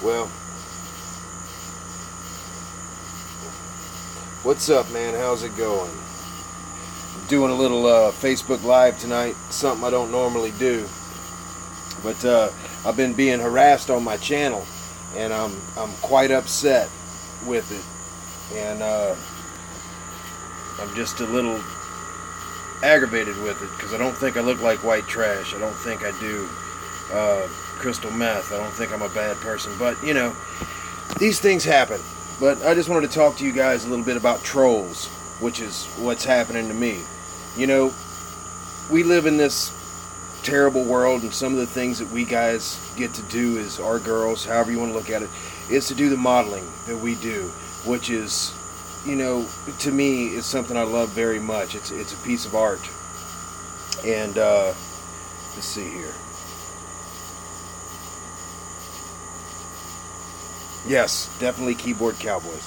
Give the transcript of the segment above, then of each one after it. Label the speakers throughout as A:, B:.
A: Well, what's up, man? How's it going? I'm doing a little Facebook Live tonight, something I don't normally do. But I've been being harassed on my channel, and I'm quite upset with it. And I'm just a little aggravated with it because I don't think I look like white trash. I don't think I do crystal meth. I don't think I'm a bad person. But, you know, these things happen. But I just wanted to talk to you guys a little bit about trolls, which is what's happening to me. You know, we live in this terrible world, and some of the things that we guys get to do is our girls, however you want to look at it, is to do the modeling that we do, which is, you know, to me is something I love very much. It's a piece of art. And let's see here. Yes, definitely keyboard cowboys.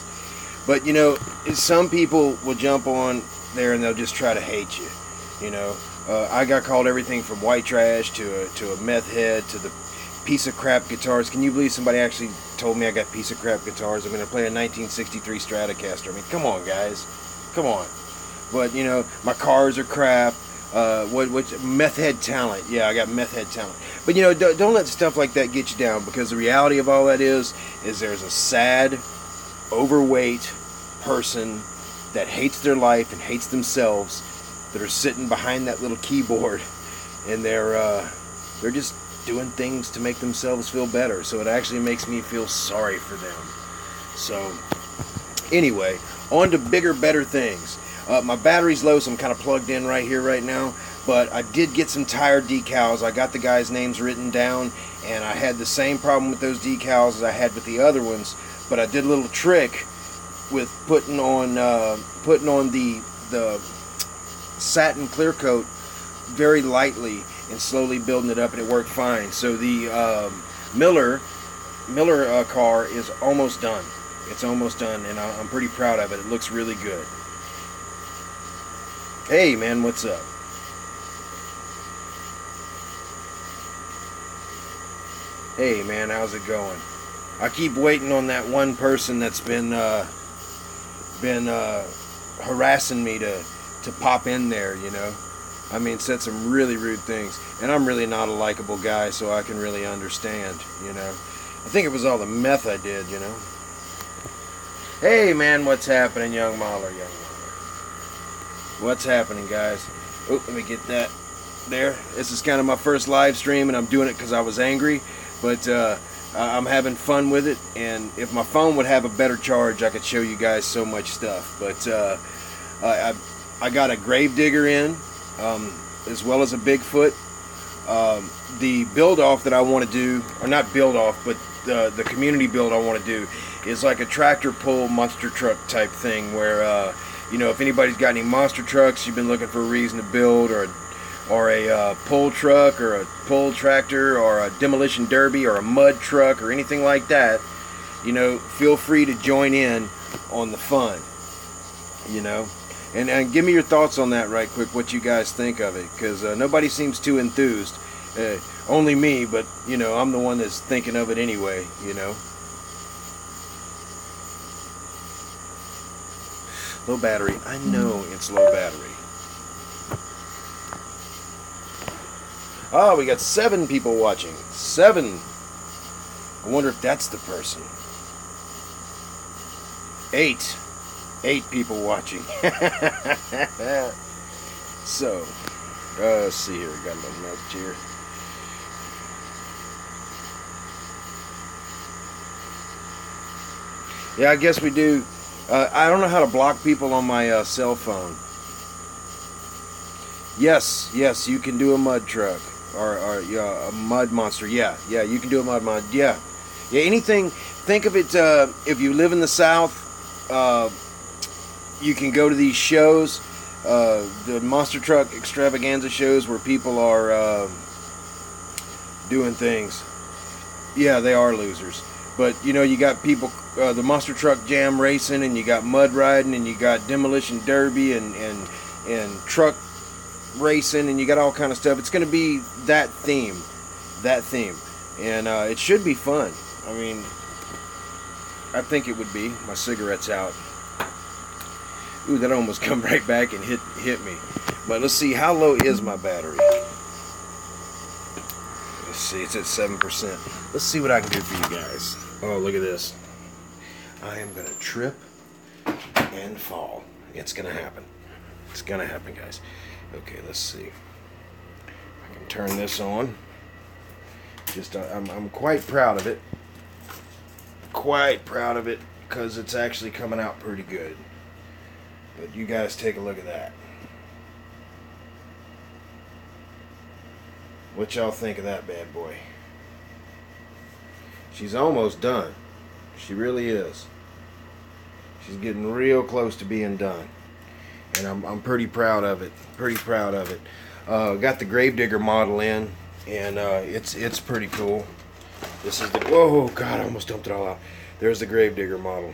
A: But, you know, some people will jump on there and they'll just try to hate you. You know, I got called everything from white trash to a meth head to the piece of crap guitars. Can you believe somebody actually told me I got piece of crap guitars? I'm going to play a 1963 Stratocaster. I mean, come on, guys. Come on. But, you know, my cars are crap. What meth head talent? Yeah, I got meth head talent. But, you know, don't let stuff like that get you down, because the reality of all that is there's a sad, overweight person that hates their life and hates themselves that are sitting behind that little keyboard, and they're just doing things to make themselves feel better. So it actually makes me feel sorry for them. So anyway, on to bigger, better things. My battery's low, so I'm kind of plugged in right here right now, but I did get some tire decals. I got the guys' names written down, and I had the same problem with those decals as I had with the other ones, but I did a little trick with putting on the satin clear coat very lightly and slowly building it up, and it worked fine. So the Miller car is almost done. It's almost done, and I'm pretty proud of it. It looks really good. Hey man, what's up? Hey man, how's it going? I keep waiting on that one person that's been harassing me to pop in there, you know. I mean, said some really rude things, and I'm really not a likable guy, so I can really understand, you know. I think it was all the meth I did, you know. Hey man, what's happening, young Mahler, young Mahler? What's happening, guys? Oh, let me get that there. This is kind of my first live stream, and I'm doing it because I was angry, but I'm having fun with it, and if my phone would have a better charge, I could show you guys so much stuff. But I got a Gravedigger in, as well as a Bigfoot. The build-off that I want to do, or not build-off, but the community build I want to do is like a tractor pull monster truck type thing where, you know, if anybody's got any monster trucks you've been looking for a reason to build, or a pull truck, or a pull tractor, or a demolition derby, or a mud truck, or anything like that, you know, feel free to join in on the fun, you know. And give me your thoughts on that right quick, what you guys think of it, because nobody seems too enthused. Only me, but, you know, I'm the one that's thinking of it anyway, you know. Low battery. I know it's low battery. Oh, we got 7 people watching. 7. I wonder if that's the person. 8. 8 people watching. So, let's see here. Got a little message here. Yeah, I guess we do. I don't know how to block people on my cell phone. Yes, you can do a mud truck or yeah, a mud monster. Yeah, you can do a mud mod. Yeah, anything. Think of it. If you live in the South, you can go to these shows, the monster truck extravaganza shows where people are doing things. Yeah, they are losers. But, you know, you got people, the monster truck jam racing, and you got mud riding, and you got demolition derby, and truck racing, and you got all kind of stuff. It's going to be that theme, and it should be fun. I mean, I think it would be. My cigarette's out. Ooh, that almost come right back and hit me. But let's see, how low is my battery? Let's see, it's at 7%. Let's see what I can do for you guys. Oh, look at this. I am gonna trip and fall. It's gonna happen. It's gonna happen, guys. Okay, let's see. I can turn this on. Just, I'm quite proud of it. Quite proud of it, because it's actually coming out pretty good. But you guys take a look at that. What y'all think of that bad boy? She's almost done. She really is. She's getting real close to being done. And I'm pretty proud of it. Pretty proud of it. Got the Gravedigger model in, and it's pretty cool. This is the, whoa, God, I almost dumped it all out. There's the Gravedigger model.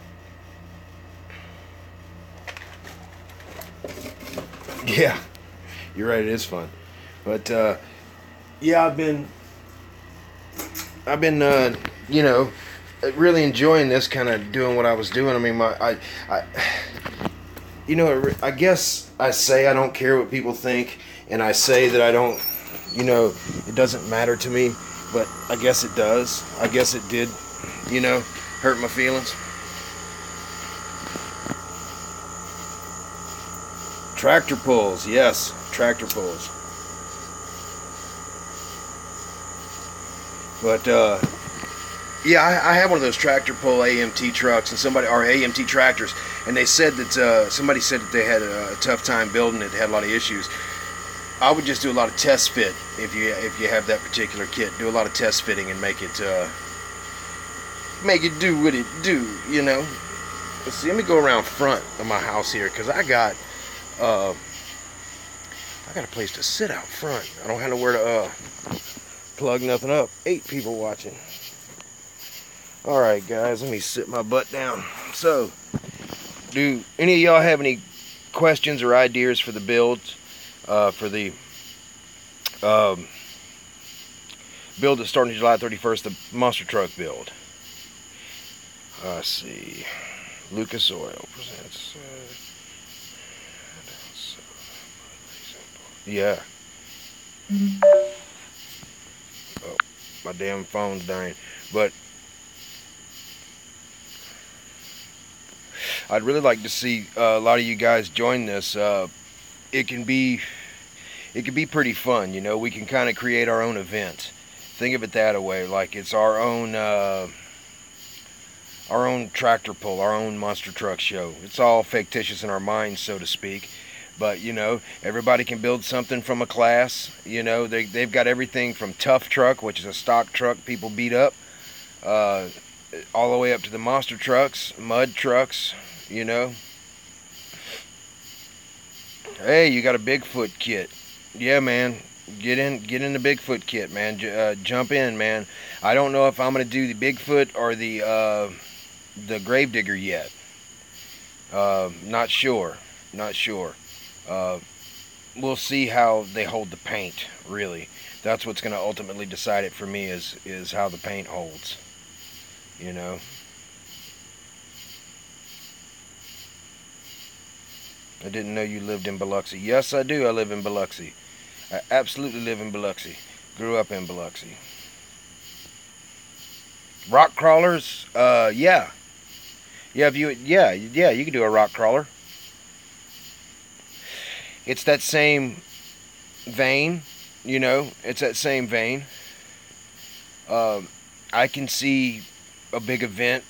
A: Yeah, you're right, it is fun. But yeah, I've been you know, really enjoying this, kind of doing what I was doing. I mean, you know, I guess I say I don't care what people think, and I say that I don't, you know, it doesn't matter to me, but I guess it does. I guess it did, you know, hurt my feelings. Tractor pulls, yes, tractor pulls. But yeah, I have one of those tractor pull AMT trucks, and somebody, or AMT tractors, and they said that somebody said that they had a tough time building it, had a lot of issues. I would just do a lot of test fit if you have that particular kit. Do a lot of test fitting and make it do what it do, you know. Let's see. Let me go around front of my house here, because I got a place to sit out front. I don't have nowhere to plug nothing up. 8 people watching. All right, guys, let me sit my butt down. So, do any of y'all have any questions or ideas for the builds? For the build that's starting July 31st, the monster truck build. Let's see. Lucas Oil presents. Yeah. Oh, my damn phone's dying. But I'd really like to see a lot of you guys join this. It can be pretty fun, you know. We can kind of create our own event. Think of it that way, like it's our own tractor pull, our own monster truck show. It's all fictitious in our minds, so to speak. But, you know, everybody can build something from a class. You know, they've got everything from Tough Truck, which is a stock truck people beat up, all the way up to the monster trucks, mud trucks, you know. Hey, you got a Bigfoot kit. Yeah, man. Get in the Bigfoot kit, man. Jump in, man. I don't know if I'm going to do the Bigfoot or the Gravedigger yet. Not sure. Not sure. We'll see how they hold the paint, really. That's what's going to ultimately decide it for me, is how the paint holds. You know. I didn't know you lived in Biloxi. Yes, I do. I live in Biloxi. I absolutely live in Biloxi. Grew up in Biloxi. Rock crawlers? Yeah. Yeah, you can do a rock crawler. It's that same vein, you know. It's that same vein. I can see a big event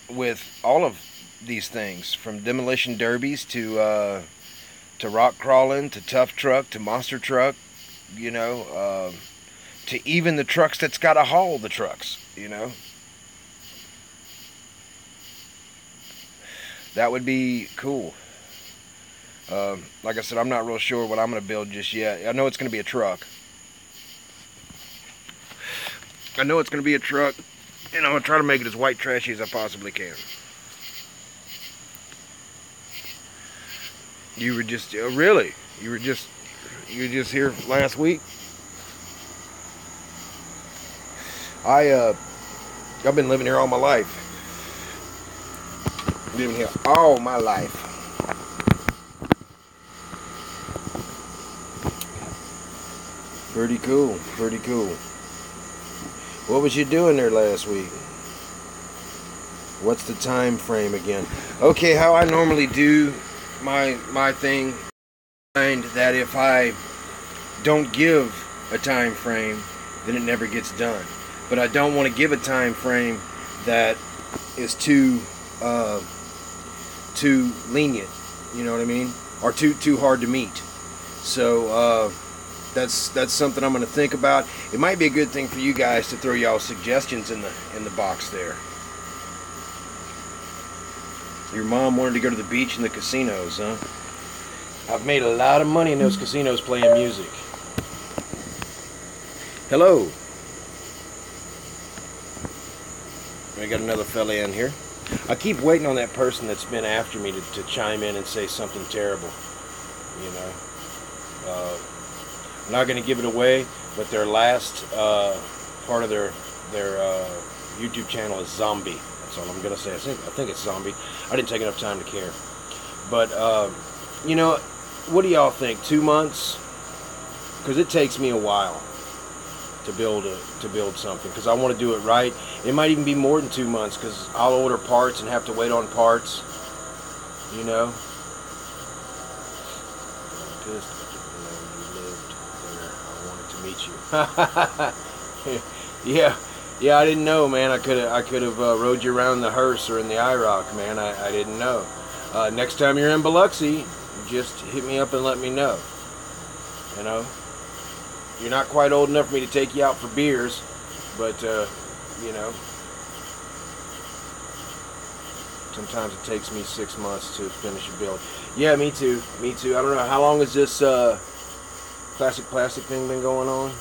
A: with all of these things, from demolition derbies to rock crawling, to tough truck, to monster truck, you know, to even the trucks that's got to haul the trucks, you know. That would be cool. Like I said, I'm not real sure what I'm going to build just yet. I know it's going to be a truck. And I'm going to try to make it as white trashy as I possibly can. You were just, really? You were just here last week? I've been living here all my life. Living here all my life. Pretty cool, pretty cool. What was you doing there last week? What's the time frame again? Okay, how I normally do my thing, find that if I don't give a time frame, then it never gets done. But I don't want to give a time frame that is too lenient, you know what I mean, or too hard to meet. So that's something I'm going to think about. It might be a good thing for you guys to throw y'all suggestions in the box there. Your mom wanted to go to the beach and the casinos, huh? I've made a lot of money in those casinos playing music. Hello. We got another fella in here. I keep waiting on that person that's been after me to chime in and say something terrible. You know, I'm not going to give it away, but their last part of their YouTube channel is Zombie. That's all I'm going to say. I think it's Zombie. I didn't take enough time to care. But you know, what do y'all think? 2 months? Because it takes me a while to build something, because I want to do it right. It might even be more than 2 months, because I'll order parts and have to wait on parts, you know. I'm pissed you lived there. I wanted to meet you. yeah, I didn't know, man. I could have rode you around in the hearse or in the IROC, man. I didn't know. Next time you're in Biloxi, just hit me up and let me know. You know. You're not quite old enough for me to take you out for beers, but, you know, sometimes it takes me 6 months to finish a build. Yeah, me too. Me too. I don't know. How long has this classic plastic thing been going on?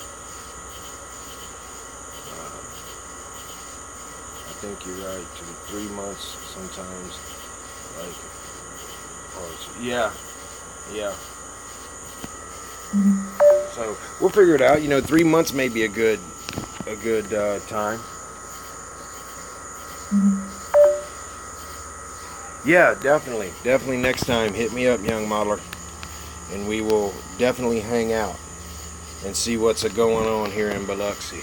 A: I think you're right. 3 months sometimes. Like, yeah. Yeah. So we'll figure it out. You know, 3 months may be a good time. Yeah, definitely next time hit me up, young modeler, and we will definitely hang out and see what's going on here in Biloxi.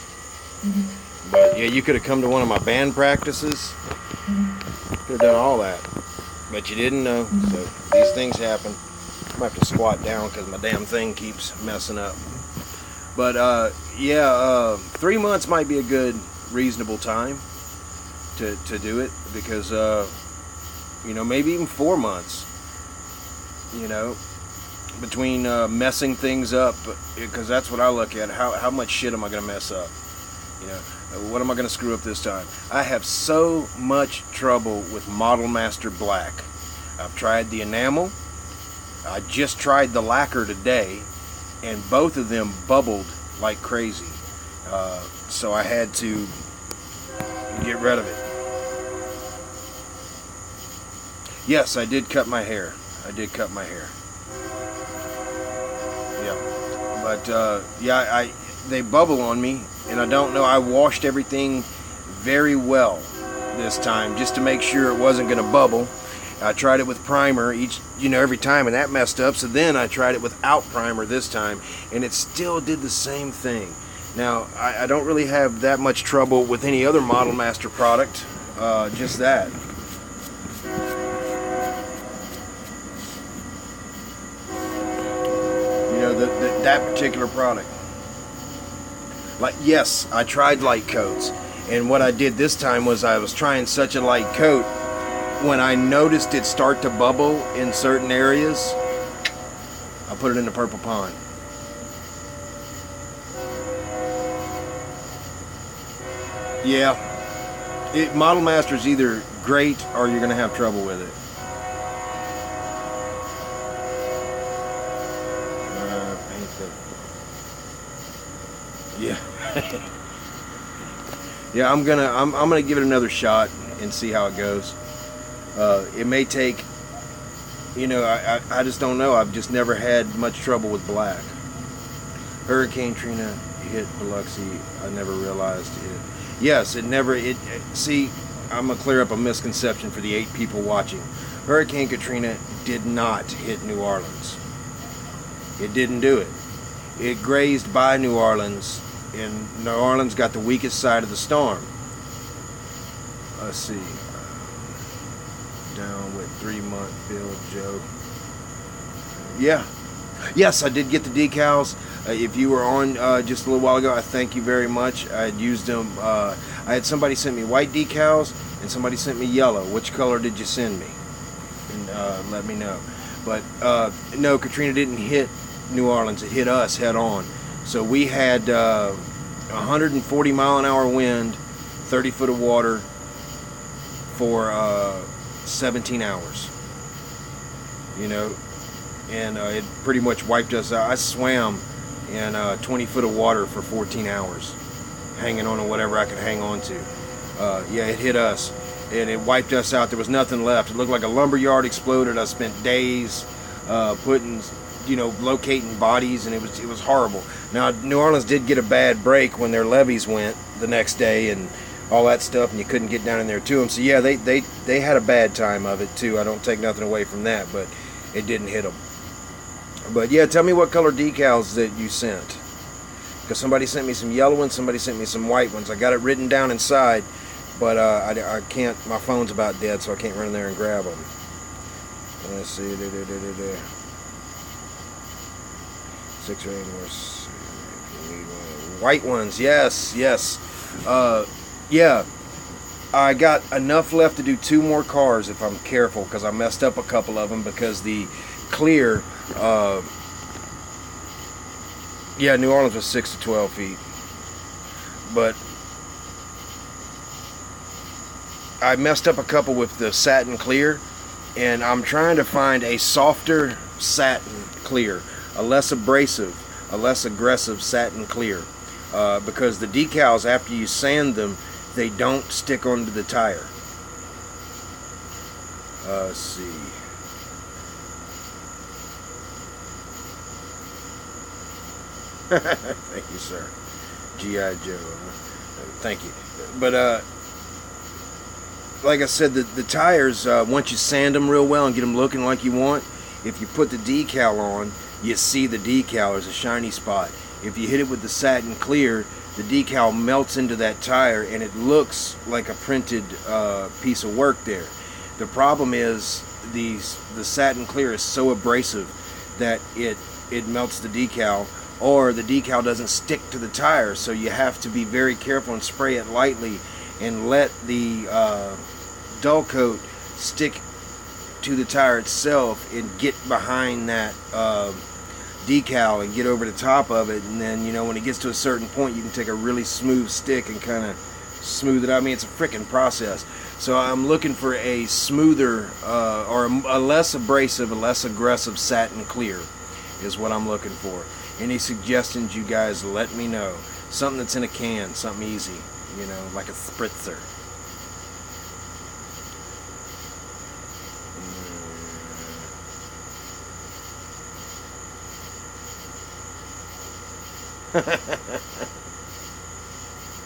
A: But yeah, you could have come to one of my band practices. Could have done all that, but you didn't know. So these things happen. I'm gonna have to squat down because my damn thing keeps messing up. But yeah, 3 months might be a good, reasonable time to do it, because you know, maybe even 4 months. You know, between messing things up, because that's what I look at. How much shit am I gonna mess up? You know, what am I gonna screw up this time? I have so much trouble with Model Master Black. I've tried the enamel. I just tried the lacquer today, and both of them bubbled like crazy. So I had to get rid of it. Yes, I did cut my hair. I did cut my hair. Yeah. But yeah, they bubble on me, and I don't know. I washed everything very well this time just to make sure it wasn't going to bubble. I tried it with primer every time, and that messed up. So then I tried it without primer this time, and it still did the same thing. Now, I don't really have that much trouble with any other Model Master product, just that. You know, that particular product. Like, yes, I tried light coats, and what I did this time was I was trying such a light coat. When I noticed it start to bubble in certain areas, I put it in the Purple Pond. Yeah, Model Master's either great or you're gonna have trouble with it. Yeah. Yeah, I'm gonna give it another shot and see how it goes. It may take, you know, I just don't know. I've just never had much trouble with black. Hurricane Trina hit Biloxi. I never realized it. Yes, see, I'm gonna clear up a misconception for the 8 people watching. Hurricane Katrina did not hit New Orleans. It didn't do it. It grazed by New Orleans, and New Orleans got the weakest side of the storm. Let's see. Down with 3-month bill, Joe. Yeah. Yes, I did get the decals. If you were on just a little while ago, I thank you very much. I had used them. I had somebody send me white decals, and somebody sent me yellow. Which color did you send me? And let me know. But no, Katrina didn't hit New Orleans. It hit us head on. So we had 140 mile an hour wind, 30 foot of water for 17 hours. You know, and it pretty much wiped us out. I swam in 20 foot of water for 14 hours, hanging on to whatever I could hang on to. Yeah, it hit us, and it wiped us out. There was nothing left. It looked like a lumber yard exploded. I spent days locating bodies, and it was horrible. Now, New Orleans did get a bad break when their levees went the next day and all that stuff, and you couldn't get down in there to them. So yeah, they had a bad time of it too. I don't take nothing away from that, but it didn't hit them. But yeah, tell me what color decals that you sent, because somebody sent me some yellow ones, somebody sent me some white ones. I got it written down inside, but I can't. My phone's about dead, so I can't run in there and grab them. Let's see. 6 or 8 more. White ones, yes. Yeah. I got enough left to do 2 more cars if I'm careful, because I messed up a couple of them because the clear. Yeah, New Orleans was 6 to 12 feet, but I messed up a couple with the satin clear, and I'm trying to find a softer satin clear, a less abrasive, a less aggressive satin clear, because the decals, after you sand them, they don't stick onto the tire. Let's see. Thank you, sir. G.I. Joe. Thank you. But like I said, the tires, once you sand them real well and get them looking like you want, if you put the decal on, you see the decal. There's a shiny spot. If you hit it with the satin clear, the decal melts into that tire, and it looks like a printed piece of work there. The problem is the satin clear is so abrasive that it melts the decal, or the decal doesn't stick to the tire, so you have to be very careful and spray it lightly and let the dull coat stick to the tire itself and get behind that decal and get over the top of it, and then when it gets to a certain point, you can take a really smooth stick and kind of smooth it out. I mean, it's a freaking process. So I'm looking for a smoother or a less abrasive, a less aggressive satin clear is what I'm looking for. Any suggestions, you guys, let me know. Something that's in a can, something easy, like a spritzer.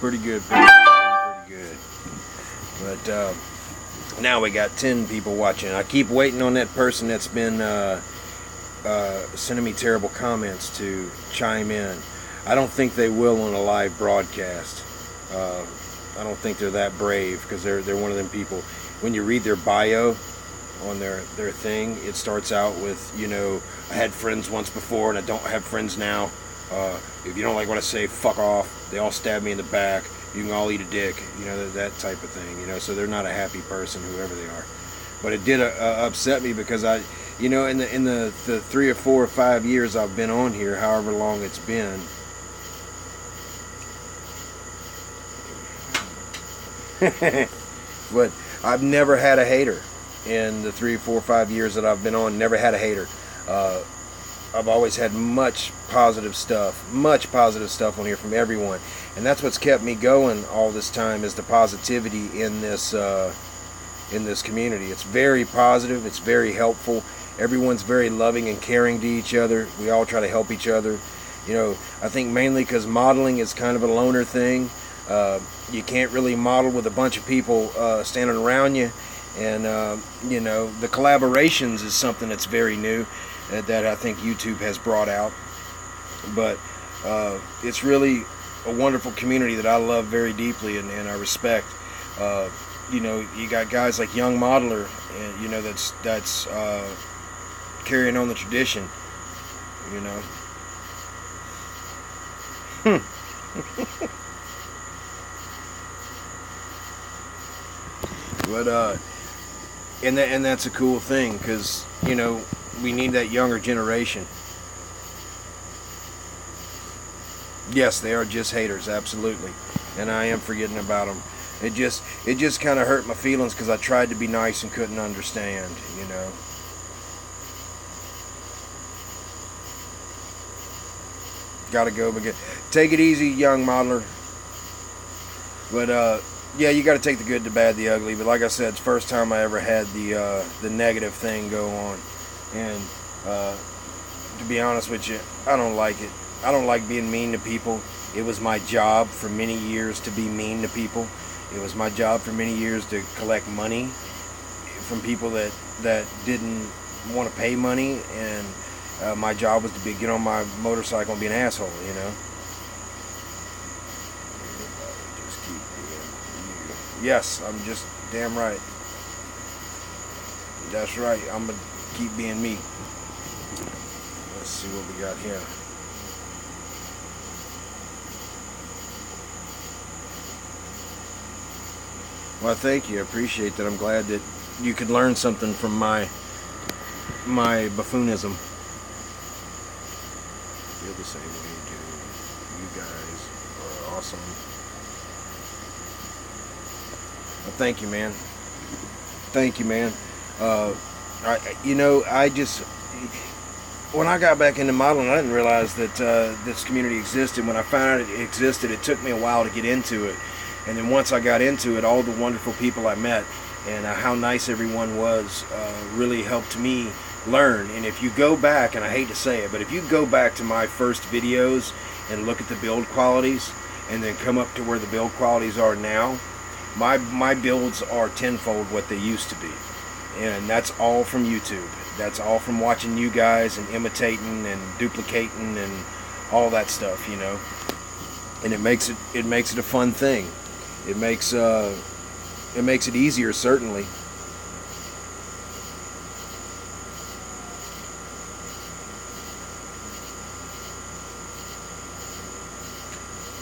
A: Pretty good. But now we got 10 people watching. I keep waiting on that person that's been sending me terrible comments to chime in. I don't think they will on a live broadcast. I don't think they're that brave, because they're one of them people. When you read their bio on their thing, it starts out with, I had friends once before and I don't have friends now. If you don't like what I say, fuck off. They all stab me in the back. You can all eat a dick. That type of thing. So they're not a happy person, whoever they are. But it did upset me, because I, in the 3 or 4 or 5 years I've been on here, however long it's been. But I've never had a hater in the 3, 4, 5 years that I've been on. Never had a hater. I've always had much positive stuff on here from everyone, and that's what's kept me going all this time, is the positivity in this community. It's very positive. It's very helpful. Everyone's very loving and caring to each other. We all try to help each other. I think mainly because modeling is kind of a loner thing. You can't really model with a bunch of people standing around you, and you know, the collaborations is something that's very new that I think YouTube has brought out. But it's really a wonderful community that I love very deeply, and I respect. You know, you got guys like Young Modeler, and you know, that's carrying on the tradition. You know. But and that's a cool thing, because you know, we need that younger generation. Yes, they are just haters, absolutely, and I am forgetting about them. It just kind of hurt my feelings, because I tried to be nice and couldn't understand, you know. Gotta go, but take it easy, Young Modeler. But yeah, you got to take the good, the bad, the ugly. But like I said, it's the first time I ever had the negative thing go on, and to be honest with you, I don't like it. I don't like being mean to people. It was my job for many years to be mean to people. It was my job for many years to collect money from people that didn't want to pay money, and my job was to get on my motorcycle and be an asshole, you know. Just keep being you. Yes, I'm just damn right. That's right. I'm gonna keep being me. Let's see what we got here. Well, thank you. I appreciate that. I'm glad that you could learn something from my buffoonism. Feel the same way you do. You guys are awesome. Well, thank you, man. Thank you, man. You know, when I got back into modeling, I didn't realize that this community existed. When I found out it existed, it took me a while to get into it. And then once I got into it, all the wonderful people I met and how nice everyone was really helped me learn. And if you go back, and I hate to say it, but if you go back to my first videos and look at the build qualities and then come up to where the build qualities are now, my builds are tenfold what they used to be. And that's all from YouTube. That's all from watching you guys and imitating and duplicating and all that stuff, you know. And it makes it a fun thing. It makes it easier, certainly.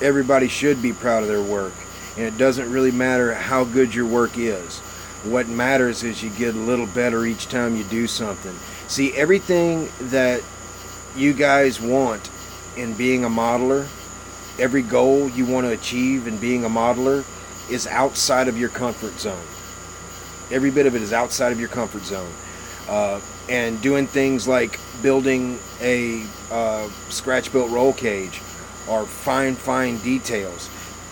A: Everybody should be proud of their work, and it doesn't really matter how good your work is. What matters is you get a little better each time you do something. See, everything that you guys want in being a modeler, every goal you want to achieve in being a modeler, is outside of your comfort zone. Every bit of it is outside of your comfort zone. And doing things like building a scratch-built roll cage or fine details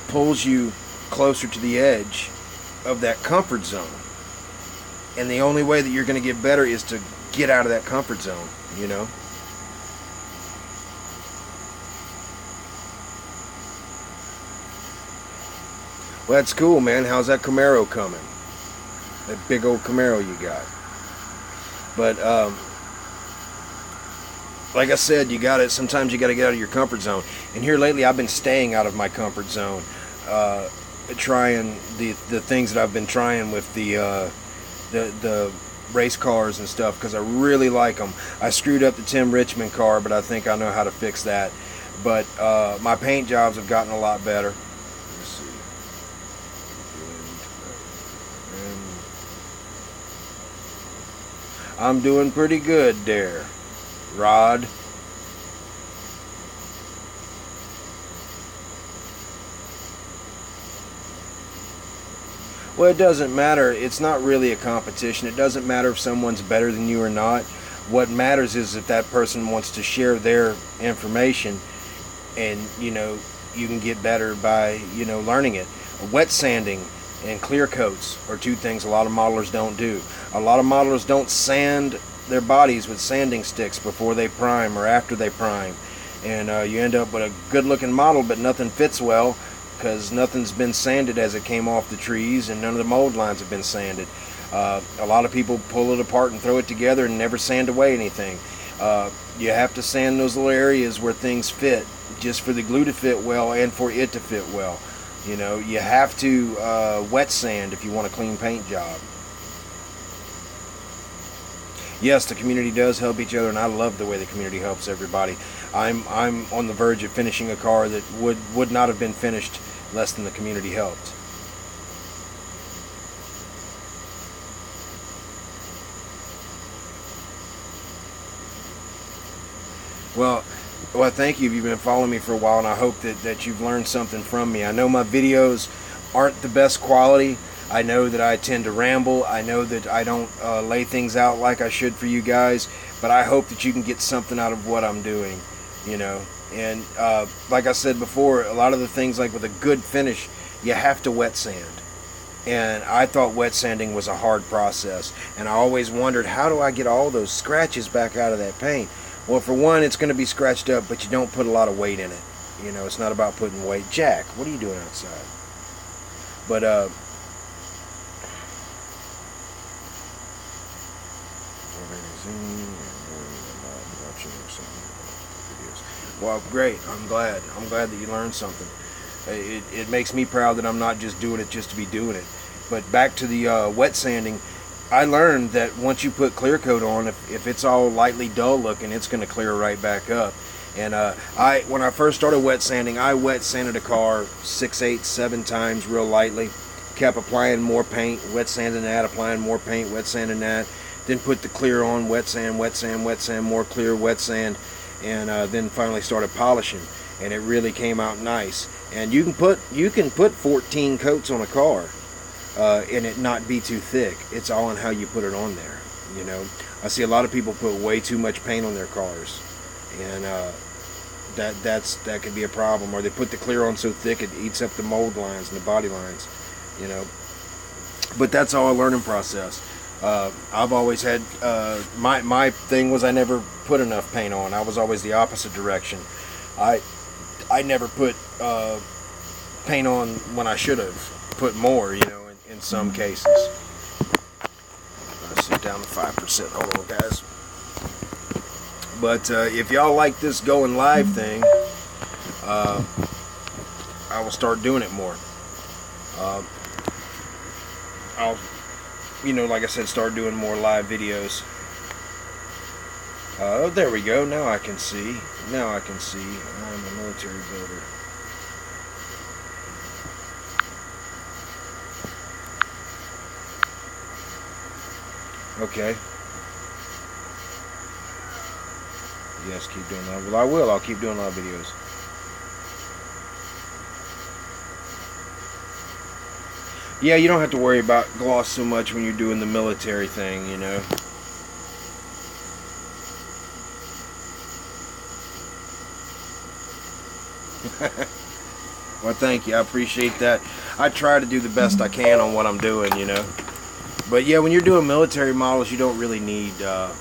A: pulls you closer to the edge of that comfort zone. And the only way that you're going to get better is to get out of that comfort zone, you know? Well, that's cool, man. How's that Camaro coming? That big old Camaro you got. But like I said, sometimes you got to get out of your comfort zone. And here lately, I've been staying out of my comfort zone, trying the things that I've been trying with the race cars and stuff, because I really like them. I screwed up the Tim Richmond car, but I think I know how to fix that. But my paint jobs have gotten a lot better. I'm doing pretty good there, Rod. Well, it doesn't matter. It's not really a competition. It doesn't matter if someone's better than you or not. What matters is if that person wants to share their information, and you know, you can get better by, you know, learning it. Wet sanding and clear coats are two things a lot of modelers don't do. A lot of modelers don't sand their bodies with sanding sticks before they prime or after they prime, and you end up with a good looking model but nothing fits well because nothing's been sanded as it came off the trees, and none of the mold lines have been sanded. A lot of people pull it apart and throw it together and never sand away anything. You have to sand those little areas where things fit, just for the glue to fit well and for it to fit well. You know, you have to wet sand if you want a clean paint job. Yes, the community does help each other, and I love the way the community helps everybody. I'm on the verge of finishing a car that would not have been finished less than the community helped. Well, thank you if you've been following me for a while, and I hope that you've learned something from me. I know my videos aren't the best quality. I know that I tend to ramble. I know that I don't lay things out like I should for you guys, but I hope that you can get something out of what I'm doing, you know. And like I said before, a lot of the things, like with a good finish, you have to wet sand. And I thought wet sanding was a hard process, and I always wondered, how do I get all those scratches back out of that paint? Well, for one, it's going to be scratched up, but you don't put a lot of weight in it. You know, it's not about putting weight. Jack, what are you doing outside? But well, great. I'm glad that you learned something. It makes me proud that I'm not just doing it just to be doing it. But back to the wet sanding, I learned that once you put clear coat on, if it's all lightly dull looking, it's going to clear right back up. And when I first started wet sanding, I wet sanded a car 6, 8, 7 times real lightly. Kept applying more paint, wet sanding that, applying more paint, wet sanding that. Then put the clear on, wet sand, wet sand, wet sand, more clear, wet sand, and then finally started polishing, and it really came out nice. And you can put 14 coats on a car and it not be too thick. It's all in how you put it on there. You know, I see a lot of people put way too much paint on their cars, and that could be a problem. Or they put the clear on so thick it eats up the mold lines and the body lines. You know, but that's all a learning process. I've always had my thing was I never put enough paint on. I was always the opposite direction. I never put paint on when I should have put more, you know, in some cases. I sit down to 5%. Hold on, guys. But if y'all like this going live thing, I will start doing it more. I'll, you know, like I said, start doing more live videos. Oh, there we go. Now I can see. Now I can see. I'm a military builder. Okay. Yes, keep doing that. Well, I will. I'll keep doing live videos. Yeah, you don't have to worry about gloss so much when you're doing the military thing, you know. Well, thank you. I appreciate that. I try to do the best I can on what I'm doing, you know. But yeah, when you're doing military models, you don't really need to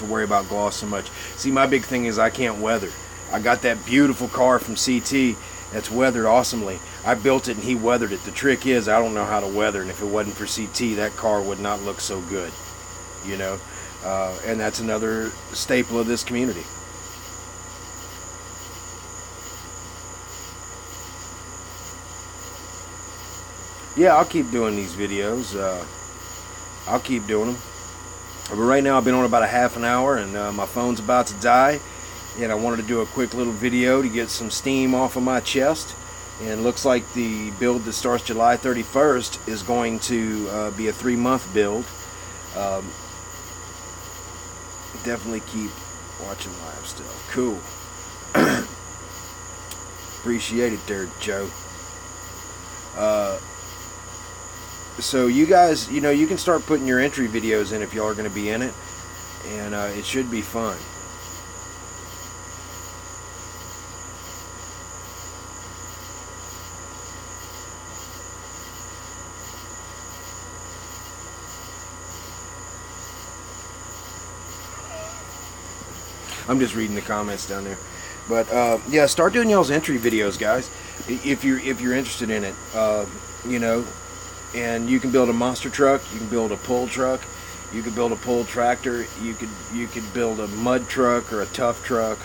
A: worry about gloss so much. See, my big thing is I can't weather. I got that beautiful car from CT that's weathered awesomely. I built it and he weathered it. The trick is I don't know how to weather, and if it wasn't for CT, that car would not look so good, you know. And that's another staple of this community. Yeah, I'll keep doing these videos. I'll keep doing them. But right now I've been on about a half an hour, and my phone's about to die. And I wanted to do a quick little video to get some steam off of my chest. And it looks like the build that starts July 31st is going to be a 3-month build. Definitely keep watching live still. Cool. Appreciate it there, Joe. So you guys, you know, you can start putting your entry videos in if y'all are going to be in it, and it should be fun. I'm just reading the comments down there. But yeah, start doing y'all's entry videos, guys, if you're interested in it. You know, and you can build a monster truck, you can build a pull truck, you could build a pull tractor, you could build a mud truck or a tough truck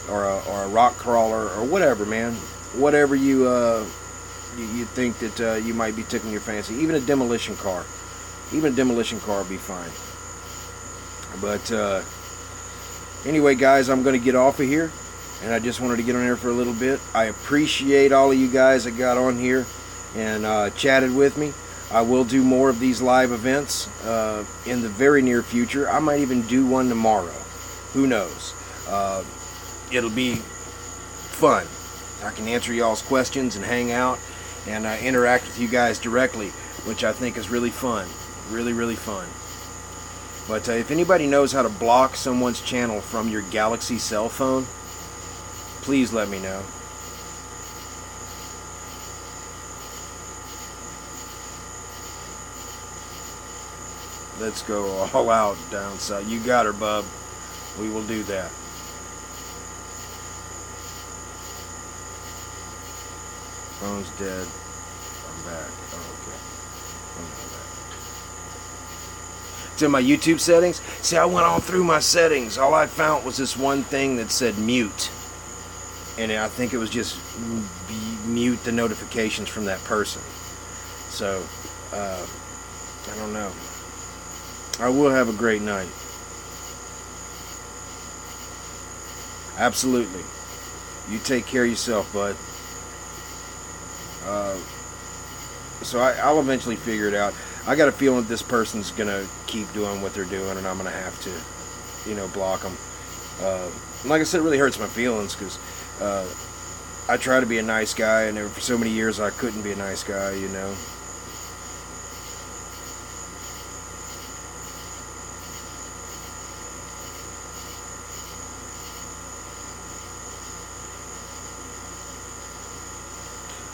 A: or a rock crawler or whatever, man. Whatever you think that you might be tickling your fancy. Even a demolition car. Even a demolition car would be fine. But anyway, guys, I'm going to get off of here. And I just wanted to get on here for a little bit. I appreciate all of you guys that got on here and chatted with me. I will do more of these live events in the very near future. I might even do one tomorrow. Who knows? It'll be fun. I can answer y'all's questions and hang out and interact with you guys directly, which I think is really fun. Really, really fun. But if anybody knows how to block someone's channel from your Galaxy cell phone, please let me know. Let's go all out down south. You got her, bub. We will do that. Phone's dead. I'm back. Oh, okay. I know that. It's in my YouTube settings. See, I went all through my settings. All I found was this one thing that said mute. And I think it was just mute the notifications from that person. So, I don't know. I will have a great night. Absolutely. You take care of yourself, bud. So I'll eventually figure it out. I got a feeling that this person's going to keep doing what they're doing, and I'm going to have to, you know, block them. Like I said, it really hurts my feelings because I try to be a nice guy, and for so many years I couldn't be a nice guy, you know.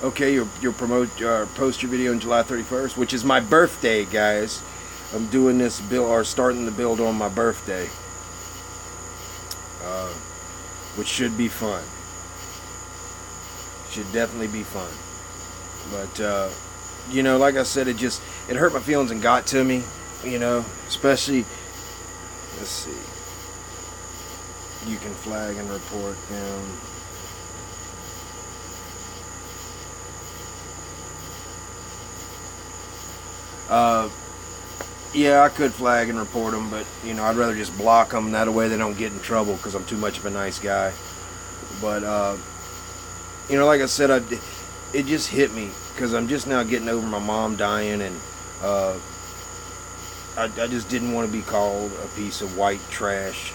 A: Okay, you'll post your video on July 31st, which is my birthday, guys. I'm doing this build, or starting the build on my birthday, which should be fun. Should definitely be fun. But you know, like I said, it hurt my feelings and got to me. You know, especially. Let's see. You can flag and report them. Yeah, I could flag and report them, but, you know, I'd rather just block them. That way they don't get in trouble because I'm too much of a nice guy. But, you know, like I said, it just hit me because I'm just now getting over my mom dying, and I just didn't want to be called a piece of white trash,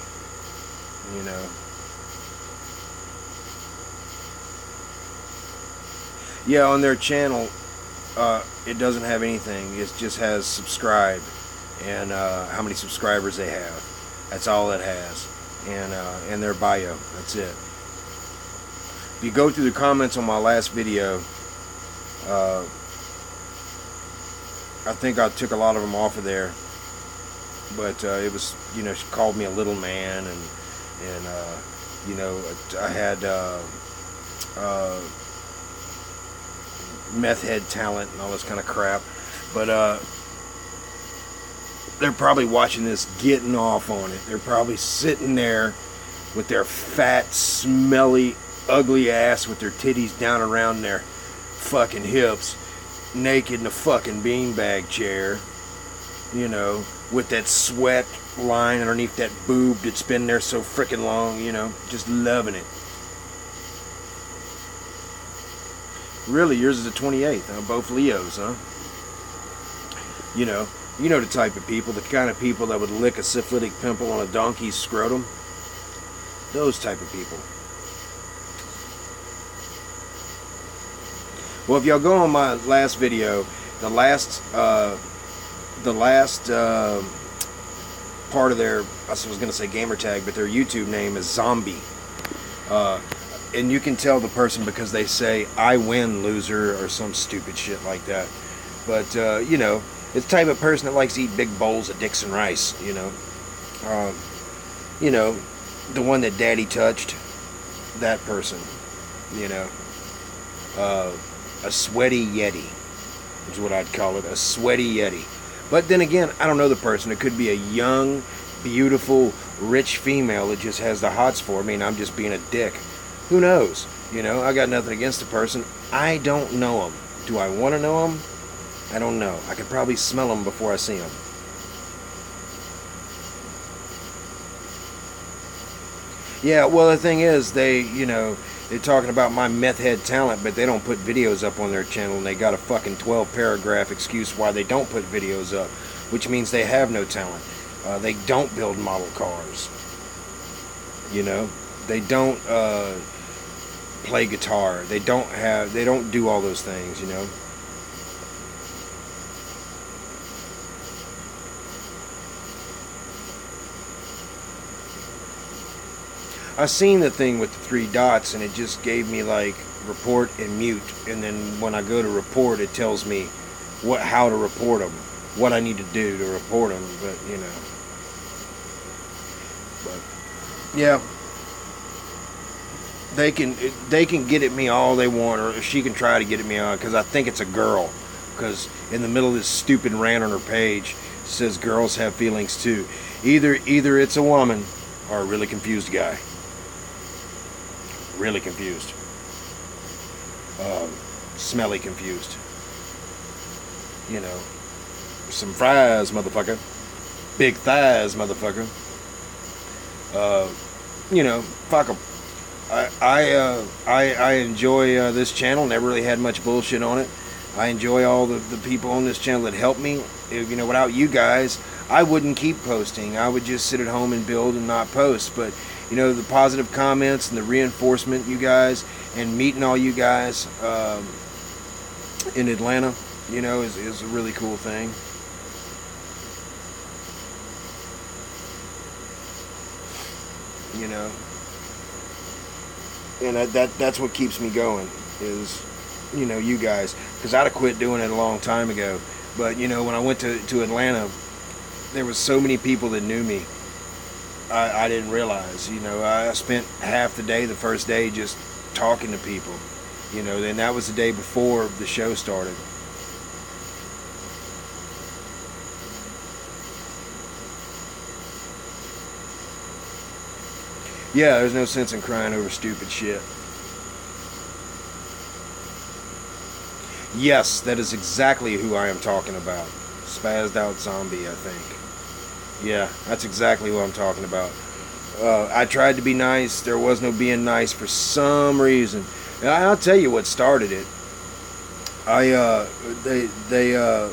A: you know. Yeah, on their channel, it doesn't have anything. It just has subscribe and how many subscribers they have. That's all it has, and their bio. That's it. If you go through the comments on my last video, I think I took a lot of them off of there. But it was, you know, she called me a little man, and you know, I had meth head talent and all this kind of crap. But they're probably watching this, getting off on it. They're probably sitting there with their fat, smelly, ugly ass with their titties down around their fucking hips, naked in a fucking beanbag chair, you know, with that sweat line underneath that boob that's been there so freaking long, you know, just loving it. Really, yours is the 28th, huh? Both Leos, huh? You know the type of people, the kind of people that would lick a syphilitic pimple on a donkey's scrotum. Those type of people. Well, if y'all go on my last video, the last part of their, I was going to say gamer tag, but their YouTube name is Zombie. And you can tell the person because they say, "I win, loser," or some stupid shit like that. But, you know, it's the type of person that likes to eat big bowls of Dixon rice, you know. You know, the one that Daddy touched, that person, you know. A sweaty Yeti is what I'd call it, a sweaty Yeti. But then again, I don't know the person. It could be a young, beautiful, rich female that just has the hots for me and I'm just being a dick. Who knows? You know, I got nothing against the person. I don't know them. Do I want to know them? I don't know. I could probably smell them before I see them. Yeah, well, the thing is, they're talking about my meth head talent, but they don't put videos up on their channel, and they got a fucking 12-paragraph excuse why they don't put videos up, which means they have no talent. They don't build model cars. You know, they don't play guitar. They don't do all those things, you know. I seen the thing with the 3 dots and it just gave me like report and mute, and then when I go to report it tells me how to report them, what I need to do to report them, but you know. But yeah, they can get at me all they want, or she can try to get at me on, because I think it's a girl, because in the middle of this stupid rant on her page it says girls have feelings too. Either it's a woman or a really confused guy. Really confused. Smelly confused. You know, some fries, motherfucker. Big thighs, motherfucker. You know, fuck them. I enjoy this channel. Never really had much bullshit on it. I enjoy all the people on this channel that help me. You know, without you guys, I wouldn't keep posting. I would just sit at home and build and not post. But you know, the positive comments and the reinforcement, you guys, and meeting all you guys in Atlanta, you know, is a really cool thing. You know, and that's what keeps me going is, you know, you guys, because I'd have quit doing it a long time ago. But you know, when I went to Atlanta, there was so many people that knew me. I didn't realize, you know, I spent half the day, the first day, just talking to people, you know, and that was the day before the show started. Yeah, there's no sense in crying over stupid shit. Yes, that is exactly who I am talking about. Spazzed out zombie, I think. Yeah, that's exactly what I'm talking about. I tried to be nice. There was no being nice for some reason. And I'll tell you what started it. They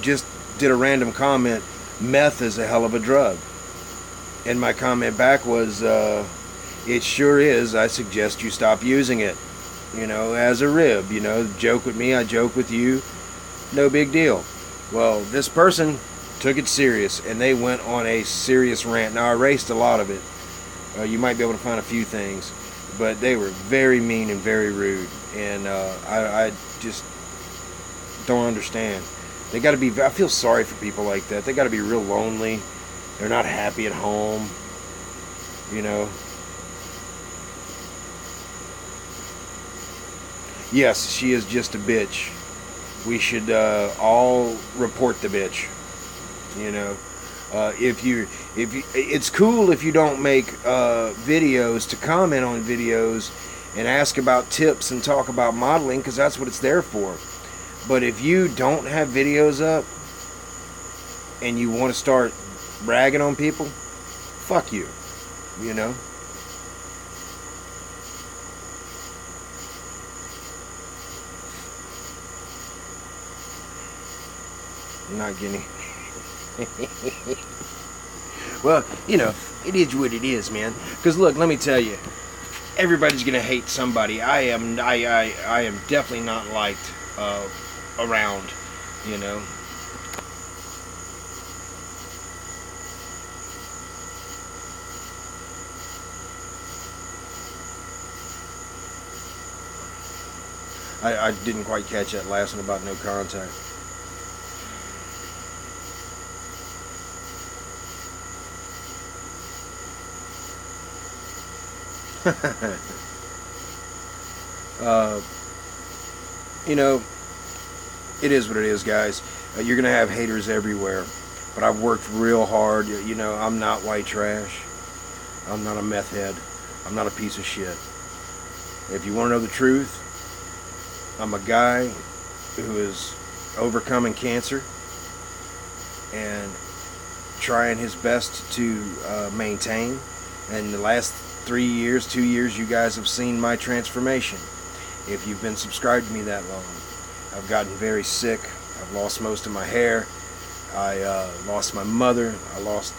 A: just did a random comment. Meth is a hell of a drug. And my comment back was, it sure is. I suggest you stop using it. You know, as a rib. You know, joke with me, I joke with you. No big deal. Well, this person took it serious, and they went on a serious rant. Now, I erased a lot of it. You might be able to find a few things, but they were very mean and very rude, and I just don't understand. They got to be, I feel sorry for people like that. They got to be real lonely. They're not happy at home, you know. Yes, she is just a bitch. We should all report the bitch. You know, it's cool if you don't make videos to comment on videos and ask about tips and talk about modeling, because that's what it's there for. But if you don't have videos up and you want to start bragging on people, fuck you. You know. I'm not getting. Well, you know, it is what it is, man. Because look, let me tell you, everybody's gonna hate somebody. I am definitely not liked around, you know. I didn't quite catch that last one about no contact. uh, you know, it is what it is, guys. You're gonna have haters everywhere, but I've worked real hard. You know, I'm not white trash. I'm not a meth head. I'm not a piece of shit. If you want to know the truth, I'm a guy who is overcoming cancer and trying his best to maintain. And the last 3 years, 2 years, you guys have seen my transformation. If you've been subscribed to me that long, I've gotten very sick. I've lost most of my hair. I lost my mother. I lost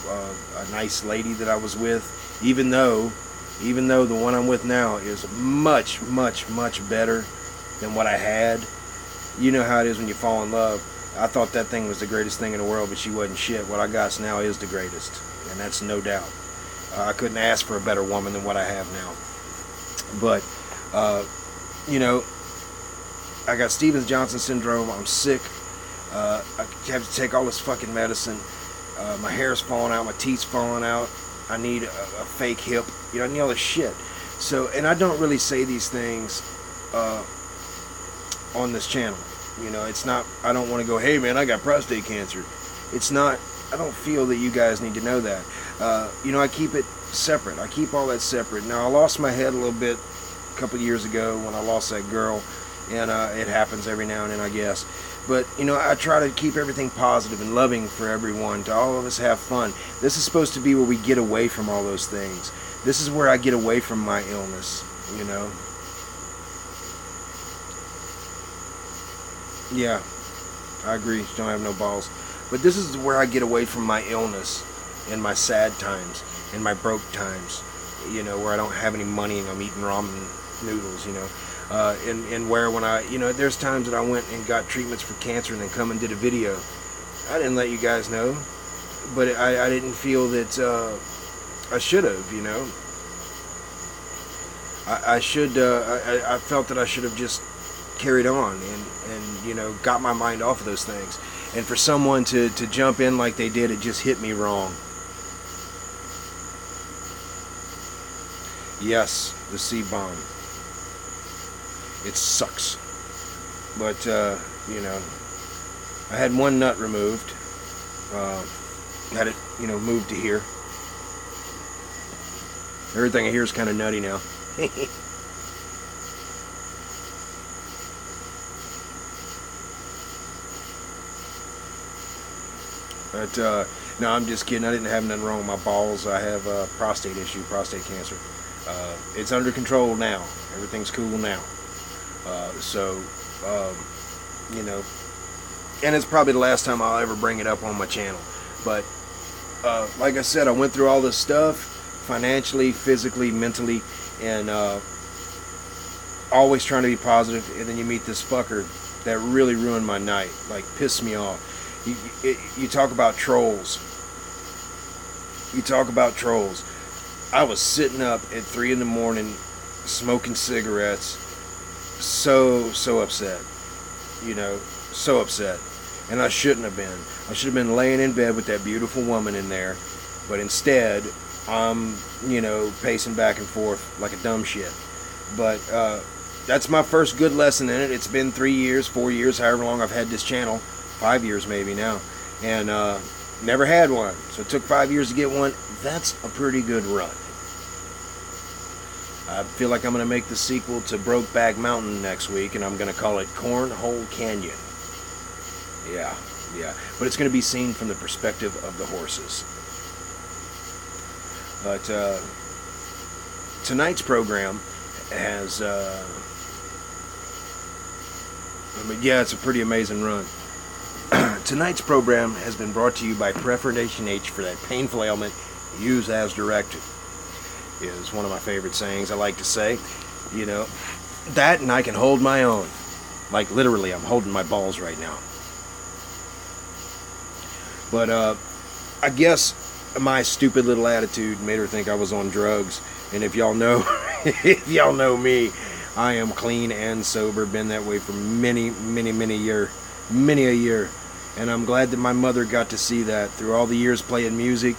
A: a nice lady that I was with. Even though the one I'm with now is much, much, much better than what I had. You know how it is when you fall in love. I thought that thing was the greatest thing in the world, but she wasn't shit. What I got now is the greatest, and that's no doubt. I couldn't ask for a better woman than what I have now. But, you know, I got Stevens-Johnson syndrome. I'm sick. I have to take all this fucking medicine. My hair's falling out. My teeth's falling out. I need a fake hip. You know, I need all this shit. So, and I don't really say these things on this channel. You know, it's not, I don't want to go, hey man, I got prostate cancer. It's not, I don't feel that you guys need to know that. You know, I keep it separate. I keep all that separate. Now, I lost my head a little bit a couple years ago when I lost that girl. And it happens every now and then, I guess. But, you know, I try to keep everything positive and loving for everyone, to all of us have fun. This is supposed to be where we get away from all those things. This is where I get away from my illness, you know. Yeah, I agree. Don't have no balls. But this is where I get away from my illness and my sad times and my broke times, you know, where I don't have any money and I'm eating ramen noodles, you know. And where when I, you know, there's times that I went and got treatments for cancer and then come and did a video. I didn't let you guys know, but I didn't feel that I should have, you know. I felt that I should have just carried on and you know, got my mind off of those things. And for someone to jump in like they did, it just hit me wrong. Yes, the C-bomb. It sucks. But, you know, I had one nut removed. Had it, you know, moved to here. Everything here is kind of nutty now. But, no, I'm just kidding. I didn't have nothing wrong with my balls. I have a prostate issue, prostate cancer. It's under control now. Everything's cool now. So, you know, and it's probably the last time I'll ever bring it up on my channel. But, like I said, I went through all this stuff, financially, physically, mentally, and always trying to be positive. And then you meet this fucker that really ruined my night, like pissed me off. You talk about trolls. You talk about trolls. I was sitting up at 3 in the morning smoking cigarettes, so upset, you know, so upset. And I shouldn't have been. I should have been laying in bed with that beautiful woman in there, but instead I'm, you know, pacing back and forth like a dumb shit. But that's my first good lesson in it. It's been 3 years, 4 years, however long I've had this channel, 5 years maybe now, and never had one. So it took 5 years to get one. That's a pretty good run. I feel like I'm going to make the sequel to Brokeback Mountain next week, and I'm going to call it Cornhole Canyon. Yeah. But it's going to be seen from the perspective of the horses. But tonight's program has, yeah, it's a pretty amazing run. Tonight's program has been brought to you by Preferation H for that painful ailment. Use as directed. Is one of my favorite sayings I like to say. You know, that, and I can hold my own. Like literally, I'm holding my balls right now. But I guess my stupid little attitude made her think I was on drugs. And if y'all know, if y'all know me, I am clean and sober. Been that way for many a year. And I'm glad that my mother got to see that through all the years playing music.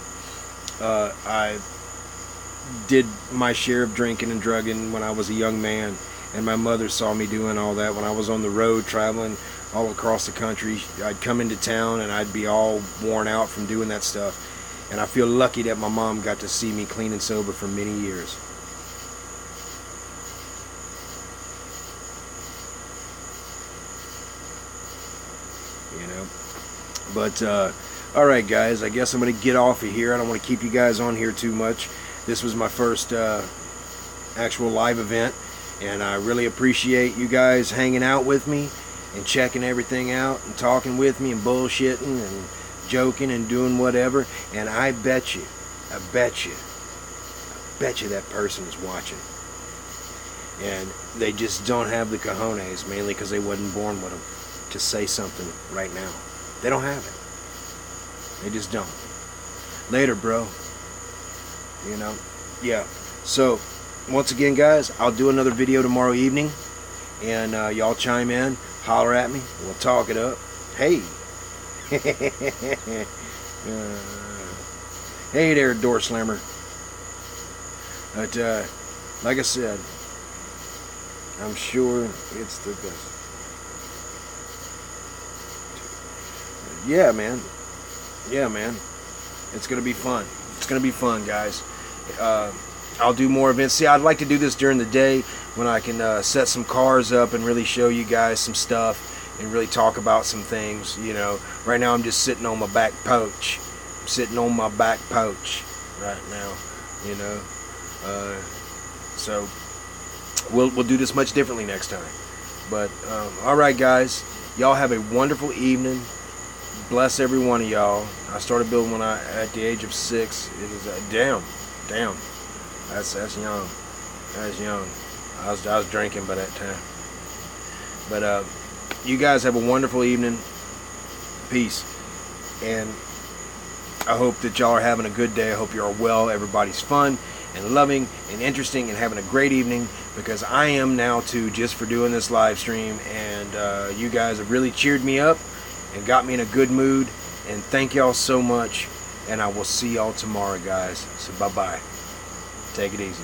A: I did my share of drinking and drugging when I was a young man, and my mother saw me doing all that when I was on the road traveling all across the country. I'd come into town and I'd be all worn out from doing that stuff, and I feel lucky that my mom got to see me clean and sober for many years. You know, but alright guys, I guess I'm gonna get off of here. I don't want to keep you guys on here too much. This was my first actual live event, and I really appreciate you guys hanging out with me and checking everything out and talking with me and bullshitting and joking and doing whatever. And I bet you that person is watching, and they just don't have the cojones, mainly because they wasn't born with them, to say something right now. They don't have it. They just don't. Later, bro. You know? Yeah. So, once again, guys, I'll do another video tomorrow evening, and y'all chime in, holler at me, we'll talk it up. Hey. Hey there, door slammer. But, like I said, I'm sure it's the best. Yeah, man. Yeah, man. It's going to be fun. It's going to be fun, guys. I'll do more events. See, I'd like to do this during the day when I can set some cars up and really show you guys some stuff and really talk about some things, you know. Right now I'm just sitting on my back porch. I'm sitting on my back porch right now, you know. So we'll do this much differently next time. But alright guys, y'all have a wonderful evening. Bless every one of y'all. I started building when at the age of 6. It was damn. That's young. That's young. I was drinking by that time. But you guys have a wonderful evening. Peace. And I hope that y'all are having a good day. I hope you're well. Everybody's fun and loving and interesting and having a great evening, because I am now too, just for doing this live stream. And you guys have really cheered me up and got me in a good mood, and thank y'all so much, and I will see y'all tomorrow, guys. So bye-bye. Take it easy.